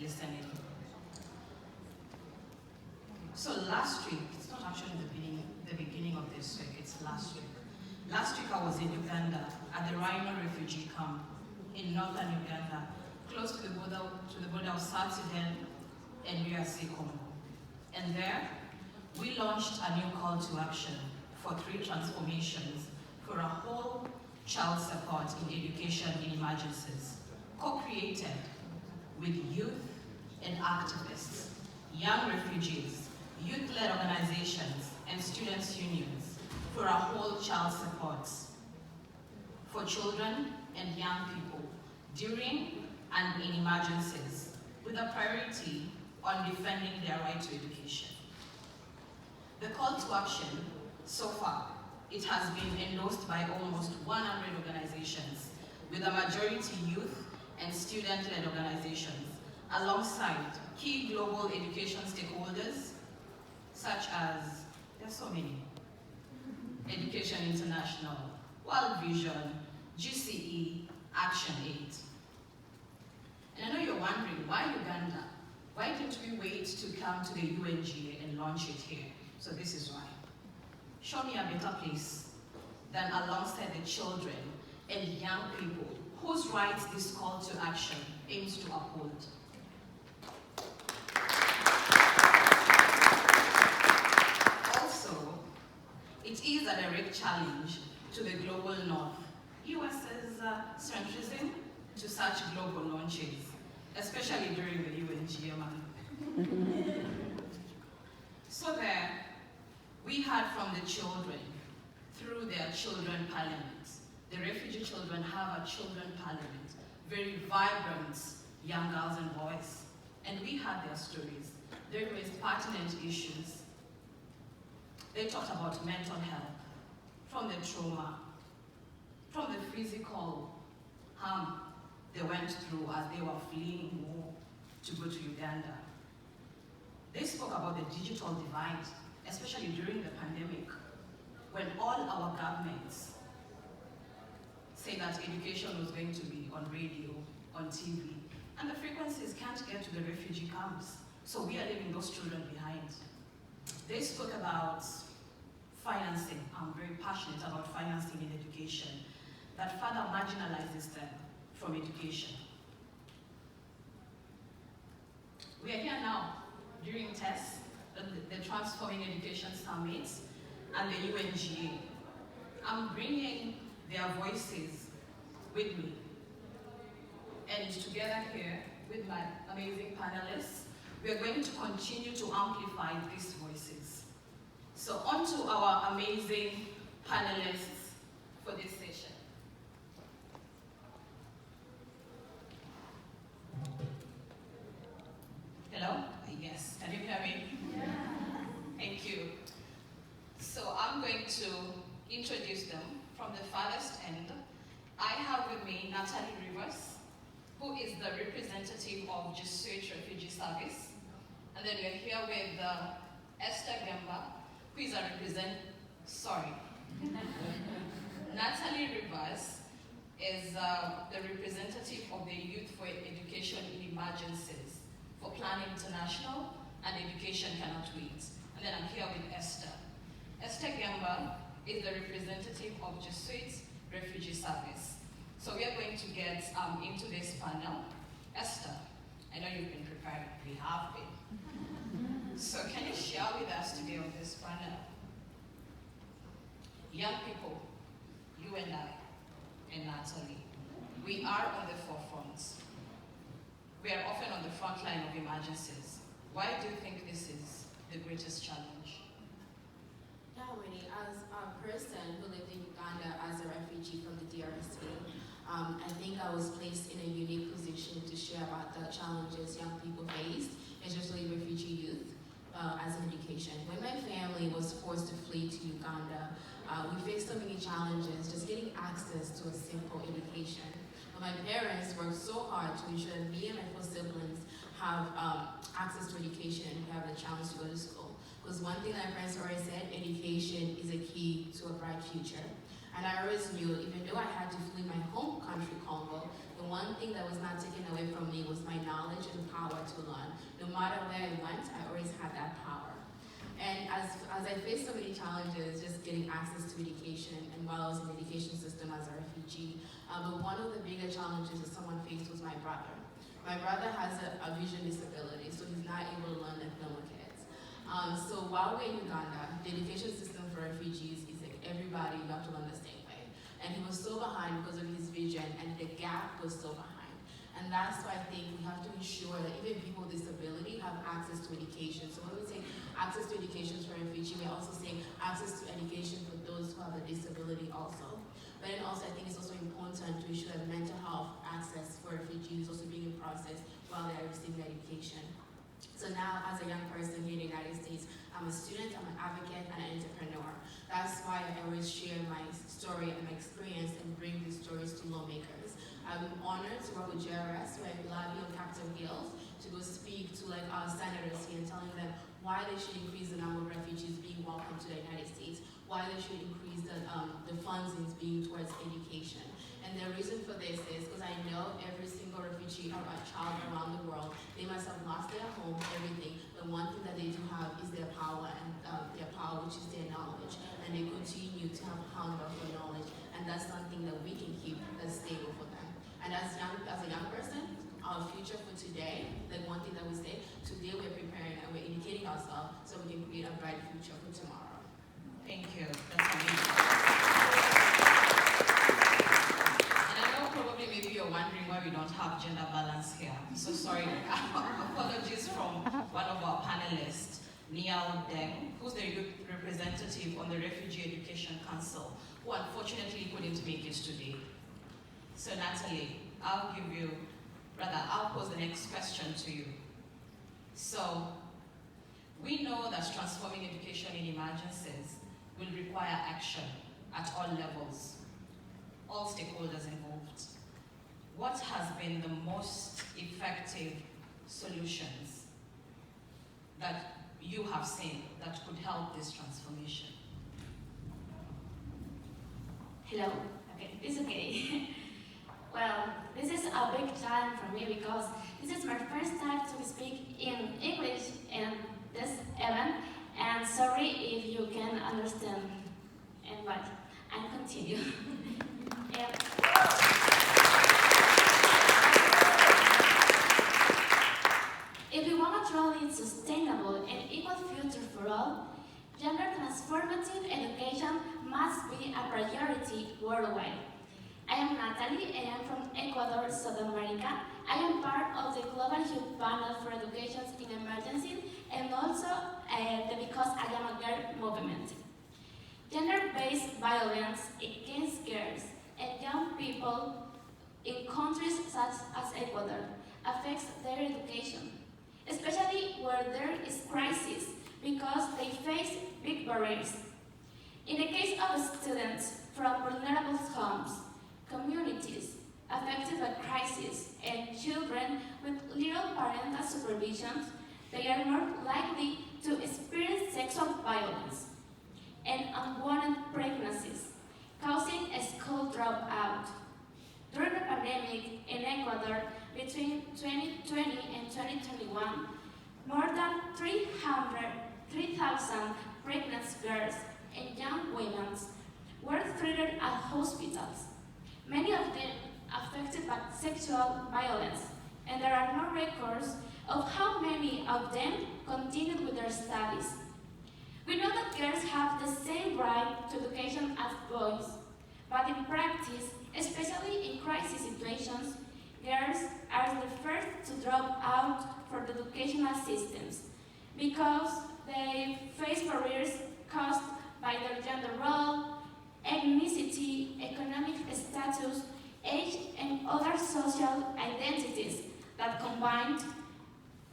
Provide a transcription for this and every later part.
listening. So last week, it's not actually the beginning of this week, it's last week. Last week I was in Uganda at the Refugee camp in northern Uganda, close to the border of South Sudan and DRC Congo. And there, we launched a new call to action for 3 transformations for a whole child support in education in emergencies, co-created with youth and activists, young refugees, youth-led organizations, and students' unions for a whole child support for children and young people during and in emergencies, with a priority on defending their right to education. The call to action, so far, it has been endorsed by almost 100 organizations, with a majority youth and student-led organizations, alongside key global education stakeholders, such as, there's so many, Education International, World Vision, GCE, Action 8. And I know you're wondering, why Uganda? Why didn't we wait to come to the UNGA and launch it here? So this is why. Show me a better place than alongside the children and young people whose rights this call to action aims to uphold. Also, it is a direct challenge to the global north, US's centrism to such global launches, especially during the UNGA month. So there, we heard from the children through their children parliaments. The refugee children have a children parliament, very vibrant young girls and boys. And we heard their stories. They raised pertinent issues. They talked about mental health, from the trauma, from the physical harm they went through as they were fleeing war to go to Uganda. They spoke about the digital divide, especially during the pandemic, when all our governments say that education was going to be on radio, on TV, and the frequencies can't get to the refugee camps, so we are leaving those children behind. They spoke about financing. I'm very passionate about financing in education, that further marginalizes them from education. We are here now during TESS, the Transforming Education Summit, and the UNGA. I'm bringing their voices with me. And together here with my amazing panelists, we are going to continue to amplify these voices. So on to our amazing panelists for this session. Hello? Yes, can you hear me? Yeah. Thank you. So I'm going to introduce them from the farthest end. I have with me Nataly Rivas, who is the representative of Jesuit Refugee Service. And then we're here with Esther Ngemba, who is Nataly Rivas is the representative of the Youth for Education in Emergencies for Plan International and Education Cannot Wait. And then I'm here with Esther. Esther Ngemba is the representative of Jesuit Refugee Service. So we are going to get into this panel. Esther, I know you've been preparing. We have been. So can you share with us today on this panel? Young people, you and I, and Nataly, we are on the forefront. We are often on the front line of emergencies. Why do you think this is the greatest challenge? Yeah, Winnie, as a person who lived in Uganda as a refugee from the DRC, I think I was placed in a unique position to share about the challenges young people faced, especially refugee youth, as an education. When my family was forced to flee to Uganda, we faced so many challenges, just getting access to a simple education. But my parents worked so hard to ensure that me and my 4 siblings have access to education and have the chance to go to school. Because one thing that my parents always said, education is a key to a bright future. And I always knew, even though I had to flee my home country, Congo, the one thing that was not taken away from me was my knowledge and power to learn. No matter where I went, I always had that power. And as I faced so many challenges, just getting access to education, and while I was in the education system as a refugee, but one of the bigger challenges that someone faced was my brother. My brother has a vision disability, so he's not able to learn like normal kids. So while we're in Uganda, the education system for refugees is like everybody, you have to learn the same way. And he was so behind because of his vision, and the gap was so behind. And that's why I think we have to ensure that even people with disability have access to education. So when we say access to education for refugees, we're also saying access to education for those who have a disability also. But then also I think it's also important to ensure that mental health access for refugees is also being processed while they're receiving education. So now, as a young person here in the United States, I'm a student, I'm an advocate, and an entrepreneur. That's why I always share my story and my experience and bring these stories to lawmakers. I'm honored to work with JRS, where I lobby on Capitol Hill to go speak to our senators here and telling them why they should increase the number of refugees being welcomed to the United States, why they should increase the funds being towards education. And the reason for this is because I know every single refugee or a child around the world, they must have lost their home, everything, but one thing that they do have is their power, and their power, which is their knowledge. And they continue to have hunger for knowledge, and that's something that we can keep that's stable for them. And as a young person, our future for today, like one thing that we say, today we're preparing and we're educating ourselves so we can create a bright future for tomorrow. Thank you. That's amazing. And I know probably maybe you're wondering why we don't have gender balance here. So sorry. Apologies from one of our panelists, Nyandiga, who's the youth representative on the Refugee Education Council, who unfortunately couldn't make it today. So Nataly, I'll pose the next question to you. So, we know that transforming education in emergencies will require action at all levels, all stakeholders involved. What has been the most effective solutions that you have seen that could help this transformation? Hello, okay, it's okay. Well, this is a big challenge for me because this is my first time to speak in English in this event, and sorry if you can understand, but I'll continue. If we want a truly sustainable and equal future for all, gender transformative education must be a priority worldwide. I am Nataly, and I am from Ecuador, South America. I am part of the Global Youth Panel for Education in Emergencies, and also because I am a girl movement. Gender-based violence against girls and young people in countries such as Ecuador affects their education, especially where there is crisis, because they face big barriers. In the case of students from vulnerable homes, communities affected by crisis, and children with little parental supervision, they are more likely to experience sexual violence and unwanted pregnancies, causing a school dropout. During the pandemic in Ecuador between 2020 and 2021, more than 3,000 pregnant girls and young women were treated at hospitals, many of them affected by sexual violence, and there are no records of how many of them continued with their studies. We know that girls have the same right to education as boys, but in practice, especially in crisis situations, girls are the first to drop out for the educational systems because they face barriers caused by their gender role, ethnicity, economic status, age, and other social identities that combined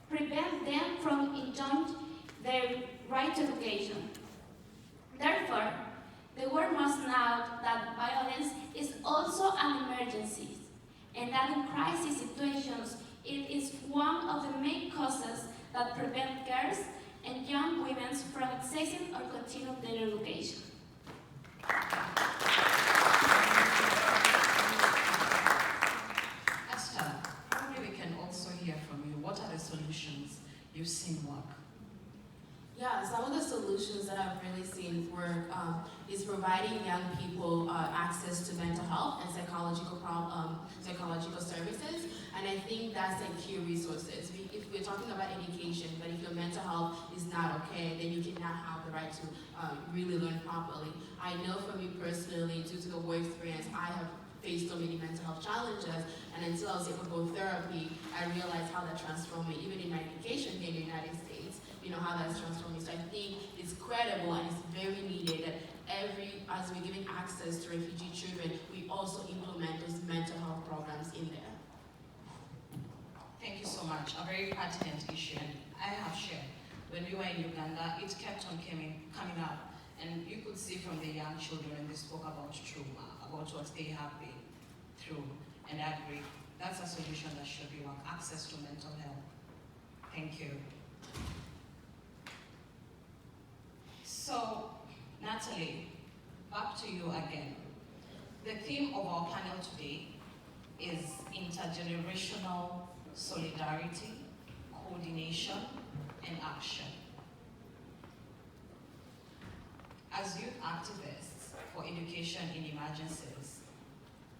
prevent them from enjoying their right to education. Therefore, the world must know that violence is also an emergency, and that in crisis situations, it is one of the main causes that prevent girls and young women from accessing or continuing their education. what are the solutions you've seen work? Yeah, some of the solutions that I've really seen work is providing young people access to mental health and psychological services, and I think that's the key resources. If we're talking about education, but if your mental health is not okay, then you cannot have the right to really learn properly. I know for me personally, due to the work experience, I have faced so many mental health challenges, and until I was able to go to therapy, I realized how that transformed me, even in my education here in the United States, you know, how that's transformed me. So I think it's credible and it's very needed that as we're giving access to refugee children, we also implement those mental health programs in there. Thank you so much. A very pertinent issue, and I have shared. When we were in Uganda, it kept on coming up, and you could see from the young children, they spoke about trauma, about what they have been through, and I agree. That's a solution that should be one, access to mental health. Thank you. So, Nataly, back to you again. The theme of our panel today is intergenerational solidarity, coordination, and action. As youth activists for education in emergencies,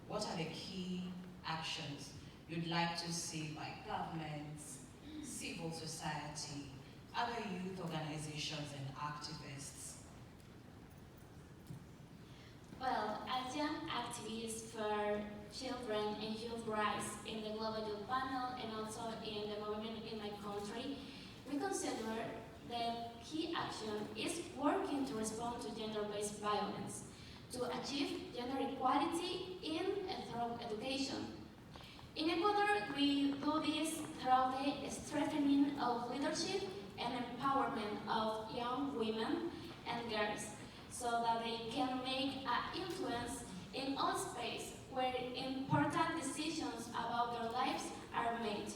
what are the key actions you'd like to see by governments, civil society, other youth organizations, and activists? Well, as young activists for children and youth rights in the Global Youth Panel and also in the movement in my country, we consider that key action is working to respond to gender-based violence, to achieve gender equality in and through education. In Ecuador, we do this through the strengthening of leadership and empowerment of young women and girls, so that they can make an influence in all space where important decisions about their lives are made.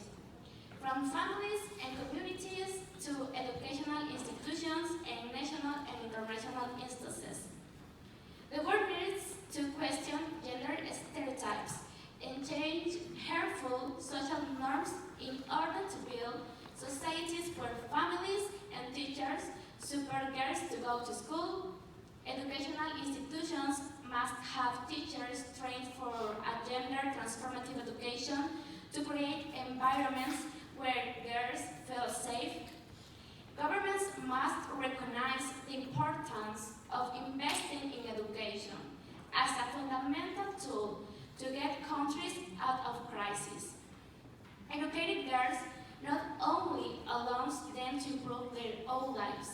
From families and communities to educational institutions and national and international instances. The world needs to question gender stereotypes and change harmful social norms in order to build societies where families and teachers support girls to go to school. Educational institutions must have teachers trained for a gender transformative education to create environments where girls feel safe. Governments must recognize the importance of investing in education as a fundamental tool to get countries out of crisis. Educated girls not only allows them to improve their own lives,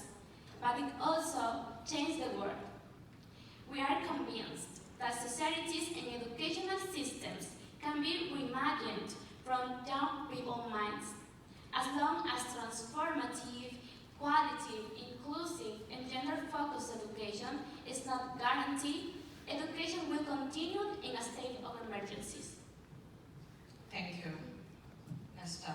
but it also changes the world. We are convinced that societies and educational systems can be reimagined from young people's minds. As long as transformative, qualitative, inclusive, and gender-focused education is not guaranteed, education will continue in a state of emergencies. Thank you. Esther.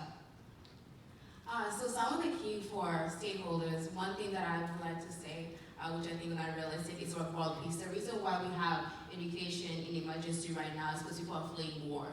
So some of the key for stakeholders, one thing that I would like to say, which I think is not realistic, is our world peace. The reason why we have education in emergency right now is because people are fleeing war.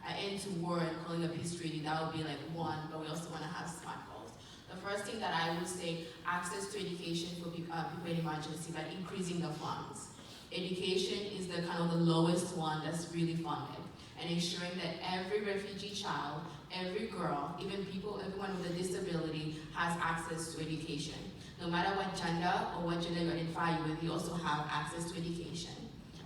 An end to war and calling a peace treaty, that would be like one, but we also want to have smart goals. The first thing that I would say, access to education for people in emergency, by increasing the funds. Education is the kind of the lowest one that's really funded, and ensuring that every refugee child, every girl, even everyone with a disability has access to education. No matter what gender or what gender you identify with, you also have access to education.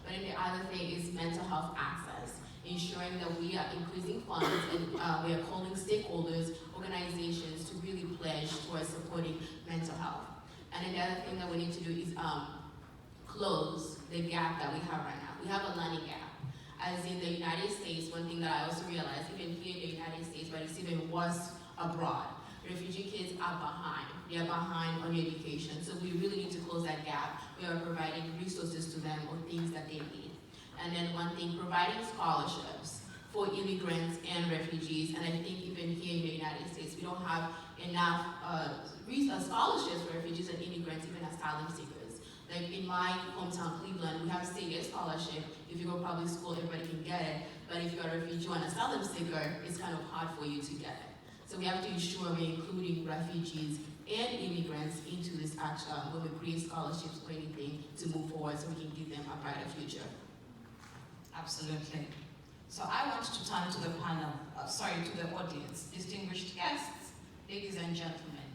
But then the other thing is mental health access, ensuring that we are increasing funds and we are calling stakeholders, organizations to really pledge towards supporting mental health. And then the other thing that we need to do is close the gap that we have right now. We have a learning gap. As in the United States, one thing that I also realized, even here in the United States, but it's even worse abroad, refugee kids are behind. They are behind on education. So we really need to close that gap. We are providing resources to them or things that they need. And then one thing, providing scholarships for immigrants and refugees. And I think even here in the United States, we don't have enough scholarships for refugees and immigrants, even asylum seekers. Like in my hometown, Cleveland, we have state aid scholarship. If you go to public school, everybody can get it. But if you're a refugee or an asylum seeker, it's kind of hard for you to get it. So we have to ensure we're including refugees and immigrants into this action when we create scholarships or anything to move forward so we can give them a brighter future. Absolutely. So I want to turn to the panel, to the audience, distinguished guests, ladies and gentlemen.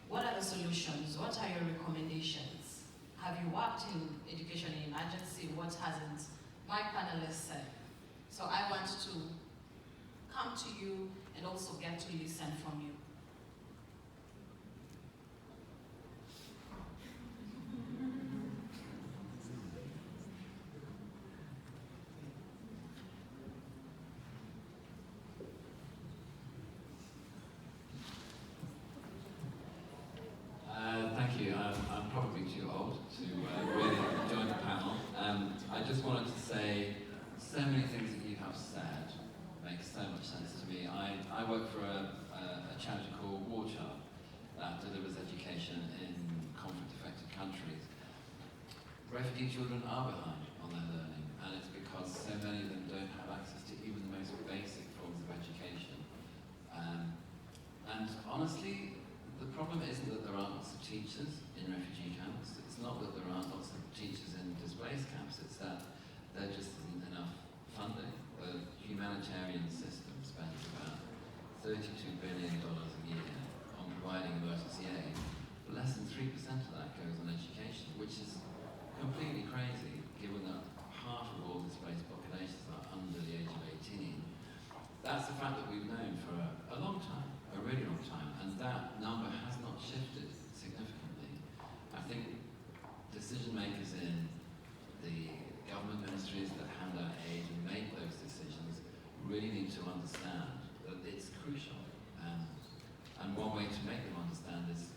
What are the solutions? What are your recommendations? Have you worked in education in emergency? What hasn't? My panelists said. So I want to come to you and also get to listen from you. Thank you. I'm probably too old to really join the panel. I just wanted to say so many things that you have said make so much sense to me. I work for a charity called War Child that delivers education in conflict-affected countries. Refugee children are behind on their learning, and it's because so many of them don't have access to even the most basic forms of education. And honestly, the problem isn't that there aren't lots of teachers in refugee camps. It's not that there aren't lots of teachers in displaced camps. It's that there just isn't enough funding. The humanitarian system spends about $32 billion a year on providing emergency aid. But less than 3% of that goes on education, which is completely crazy, given that half of all displaced populations are under the age of 18. That's a fact that we've known for a long time, a really long time, and that number has not shifted significantly. I think decision makers in the government ministries that hand out aid and make those decisions really need to understand that it's crucial. And one way to make them understand is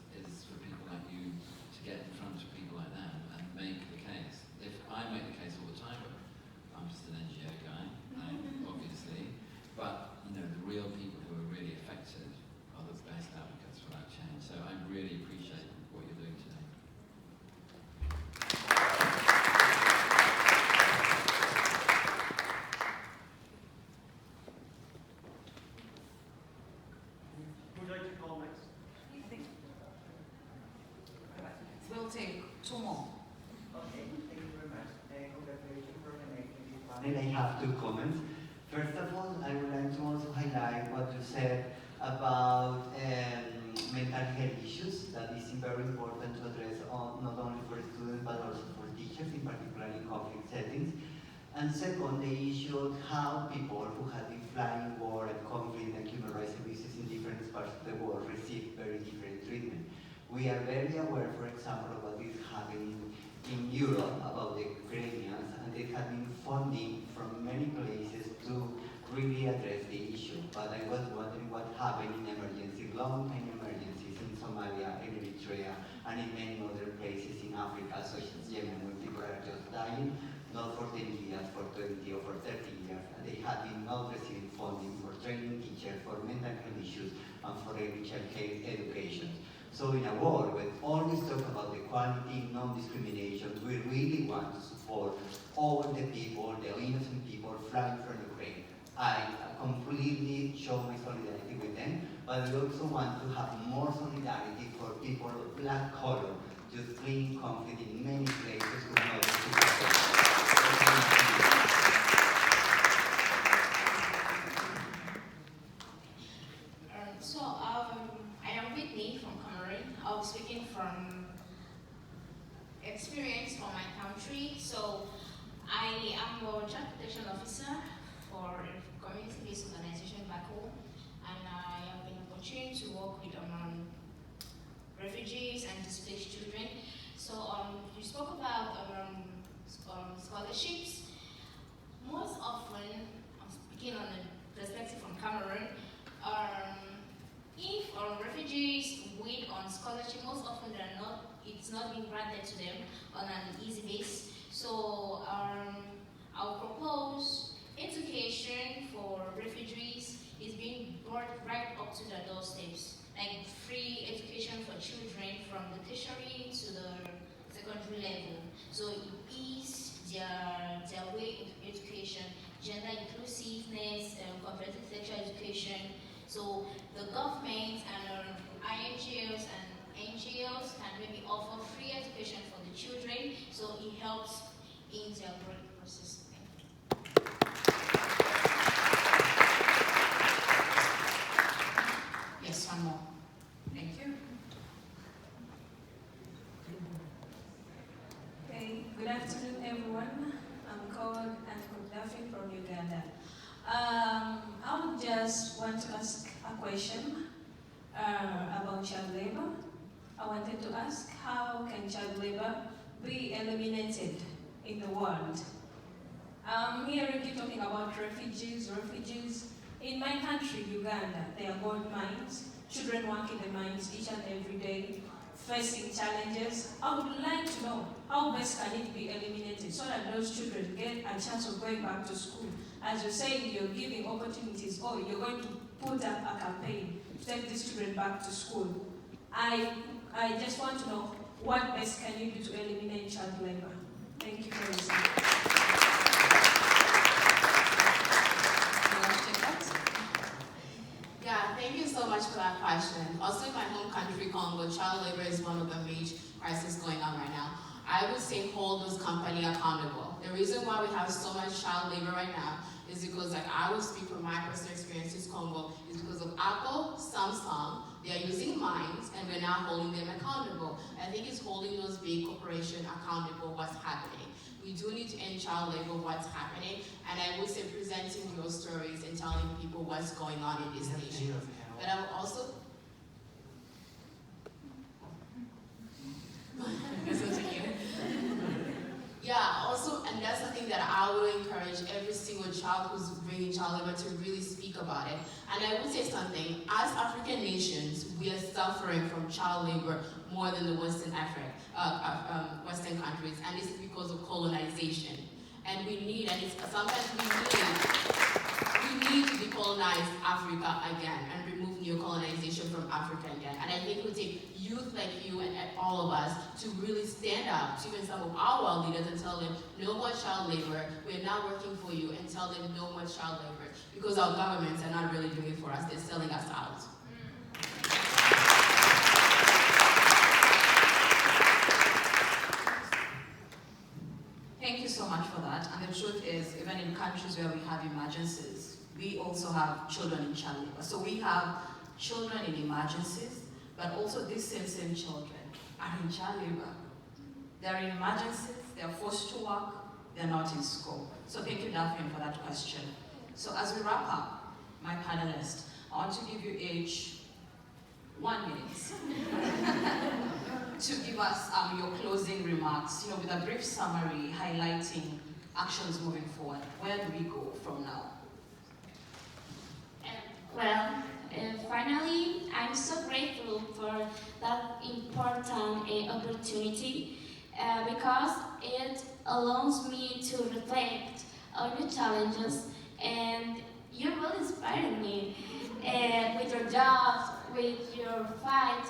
for people like you to get in front of people like them and make the case. If I make the case all the time, but I'm just an NGO guy, obviously, but you know, the real people who are really affected are the best advocates for that change. So I really appreciate what you're doing today. Who'd like to call next? We'll take two more. Okay, thank you very much. Congratulations for making this panel. I have two comments. First of all, I would like to also highlight what you said about mental health issues, that is very important to address not only for students but also for teachers, in particular in conflict settings. And second, the issue of how people who have been flying war and conflict and human rights abuses in different parts of the world receive very different treatment. We are very aware, for example, of what is happening in Europe about the Ukrainians, and they have been funding from many places to really address the issue. But I was wondering what happened in emergencies, long-time emergencies in Somalia, in Eritrea, and in many other places in Africa, such as Yemen, where people are just dying, not for 10 years, for 20 or for 30 years, and they have been not receiving funding for training teachers, for mental health issues, and for early childhood education. So in a world where always talk about equality, non-discrimination, we really want to support all the people, the innocent people flying from Ukraine. I completely show my solidarity with them, but we also want to have more solidarity for people of black color just fleeing conflict in many places who know the situation. I am Whitney from Cameroon. I'll be speaking from experience from my country. So I am a child protection officer for a community-based organization back home, and I have been opportunity to work with refugees and displaced children. So you spoke about scholarships. Most often, I'm speaking on the perspective from Cameroon, if refugees wait on scholarship, most often it's not being granted to them on an easy base. So I'll propose education for refugees is being brought right up to their doorsteps, like free education for children from the tertiary to the secondary level. So it ease their way into education, gender inclusiveness, comparative sexual education. So the government and INGOs and NGOs can maybe offer free education for the children, so it helps in their growth process. Yes, one more. Thank you. Okay, good afternoon, everyone. I'm called Anne from Uganda. I would just want to ask a question about child labor. I wanted to ask, how can child labor be eliminated in the world? I'm hearing you talking about refugees. In my country, Uganda, there are gold mines. Children work in the mines each and every day, facing challenges. I would like to know how best can it be eliminated so that those children get a chance of going back to school. As you're saying, you're giving opportunities, or you're going to put up a campaign to take these children back to school. I just want to know, what best can you do to eliminate child labor? Thank you for listening. Yeah, thank you so much for that question. Also in my home country, Congo, child labor is one of the major crises going on right now. I would say hold those companies accountable. The reason why we have so much child labor right now is because, like I will speak from my personal experiences, Congo, is because of Apple, Samsung. They are using mines, and we're now holding them accountable. I think it's holding those big corporations accountable what's happening. We do need to end child labor, what's happening, and I would say presenting your stories and telling people what's going on in this nation. But I will also yeah, also, and that's something that I will encourage every single child who's bringing child labor to really speak about it. And I would say something, as African nations, we are suffering from child labor more than the Western Western countries, and this is because of colonization. And we need, and it's sometimes we need to decolonize Africa again and remove neo-colonization from Africa again. And I think it would take youth like you and all of us to really stand up to even some of our world leaders and tell them, no more child labor, we're not working for you, and tell them no more child labor, because our governments are not really doing it for us, they're selling us out. Thank you so much for that. And the truth is, even in countries where we have emergencies, we also have children in child labor. So we have children in emergencies, but also these same children are in child labor. They're in emergencies, they're forced to work, they're not in school. So thank you, Daphne, for that question. So as we wrap up, my panelists, I want to give you each 1 minute to give us your closing remarks, with a brief summary highlighting actions moving forward. Where do we go from now? Finally, I'm so grateful for that important opportunity because it allows me to reflect on the challenges, and you will inspire me with your jobs, with your fight.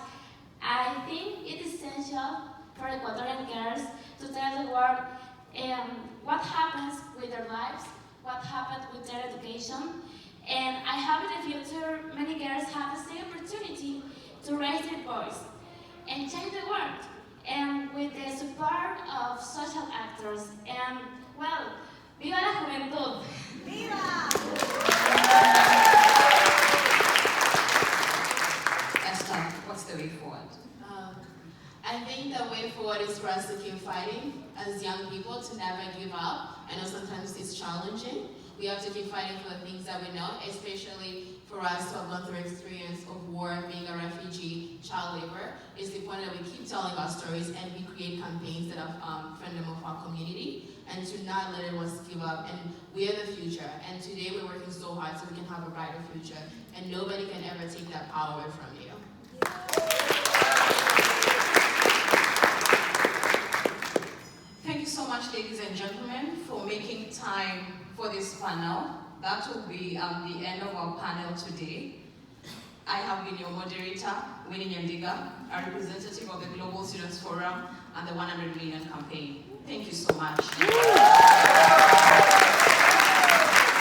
I think it is essential for Ecuadorian girls to tell the world what happens with their lives, what happened with their education. And I hope in the future many girls have the same opportunity to raise their voice and change the world. And with the support of social actors. And well, ¡viva la juventud! ¡Viva! Esther, what's the way forward? I think the way forward is for us to keep fighting as young people, to never give up. I know sometimes it's challenging. We have to keep fighting for the things that we know, especially for us to have gone through experience of war, being a refugee, child labor. It's the point that we keep telling our stories and we create campaigns that are friendly of our community, and to not let anyone give up. And we are the future, and today we're working so hard so we can have a brighter future, and nobody can ever take that power away from you. Thank you so much, ladies and gentlemen, for making time for this panel. That will be the end of our panel today. I have been your moderator, Winnie Nyandiga, a representative of the Global Students Forum and the 100 Million Campaign. Thank you so much.